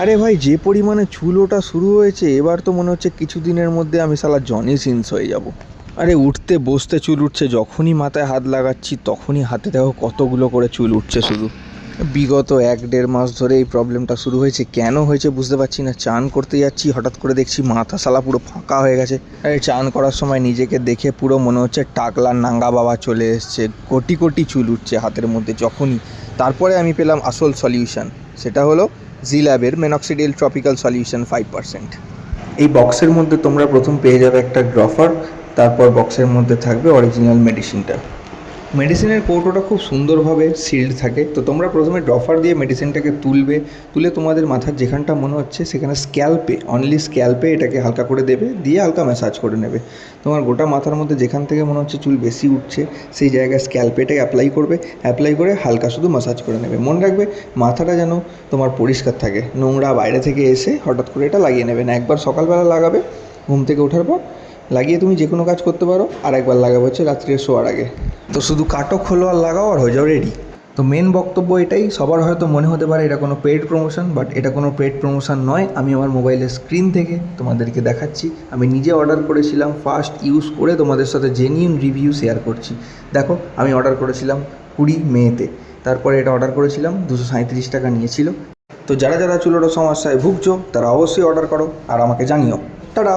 আরে ভাই, যে পরিমাণে চুল ওঠা শুরু হয়েছে এবার তো মনে হচ্ছে কিছু দিনের মধ্যে আমি শালা জনি সিনস হয়ে যাব। আরে উঠতে বসতে চুল উঠছে, যখনই মাথায় হাত লাগাচ্ছি তখনই হাতে দেখো কতগুলো করে চুল উঠছে শুধু। বিগত 1-1.5 মাস ধরে এই প্রবলেমটা শুরু হয়েছে, কেন হয়েছে বুঝতে পারছি না। চান করতে যাচ্ছি, হঠাৎ করে দেখছি মাথা শালা পুরো ফাঁকা হয়ে গেছে। আরে চান করার সময় নিজেকে দেখে পুরো মনে হচ্ছে টাকলা নাঙ্গা বাবা চলে এসছে, কোটি কোটি চুল উঠছে হাতের মধ্যে যখনই। তারপরে আমি পেলাম আসল সলিউশন, সেটা হলো জিল্যাবের মেনক্সিডিল ট্রপিক্যাল সলিউশন 5%। এই বক্সের মধ্যে তোমরা প্রথম পেয়ে যাবে একটা ড্রফার, তারপর বক্সের মধ্যে থাকবে অরিজিনাল মেডিসিনটা। মেডিসিনের কৌটোটা খুব সুন্দরভাবে সিল্ড থাকে। তো তোমরা প্রথমে ড্রফার দিয়ে মেডিসিনটাকে তুলে তোমাদের মাথার যেখানটা মনে হচ্ছে সেখানে অনলি স্ক্যাল্পে এটাকে হালকা করে দেবে, দিয়ে হালকা ম্যাসাজ করে নেবে। তোমার গোটা মাথার মধ্যে যেখান থেকে মনে হচ্ছে চুল বেশি উঠছে সেই জায়গায় স্ক্যাল্পে এটাকে অ্যাপ্লাই করে হালকা শুধু ম্যাসাজ করে নেবে। মনে রাখবে মাথাটা যেন তোমার পরিষ্কার থাকে, নোংরা বাইরে থেকে এসে হঠাৎ করে এটা লাগিয়ে নেবে না। একবার সকালবেলা লাগাবে ঘুম থেকে ওঠার পর, লাগিয়ে তুমি যে কোনো কাজ করতে পারো। আর একবার লাগাবো হচ্ছে রাত্রে শোয়ার আগে। তো শুধু কাটো, খোলো আর লাগাও আর হয়ে যাও রেডি। তো মেন বক্তব্য এটাই। সবার হয়তো মনে হতে পারে এটা কোনো পেইড প্রমোশন, বাট এটা কোনো পেইড প্রমোশন নয়। আমি আমার মোবাইলের স্ক্রিন থেকে তোমাদেরকে দেখাচ্ছি। আমি নিজে অর্ডার করেছিলাম, ফার্স্ট ইউজ করে তোমাদের সাথে জেনিউন রিভিউ শেয়ার করছি। দেখো, আমি অর্ডার করেছিলাম 20 মেতে, তারপরে এটা অর্ডার করেছিলাম 237 টাকা নিয়েছিল। তো যারা যারা চুলের সমস্যায় ভুগছো তারা অবশ্যই অর্ডার করো আর আমাকে জানিও। টাটা।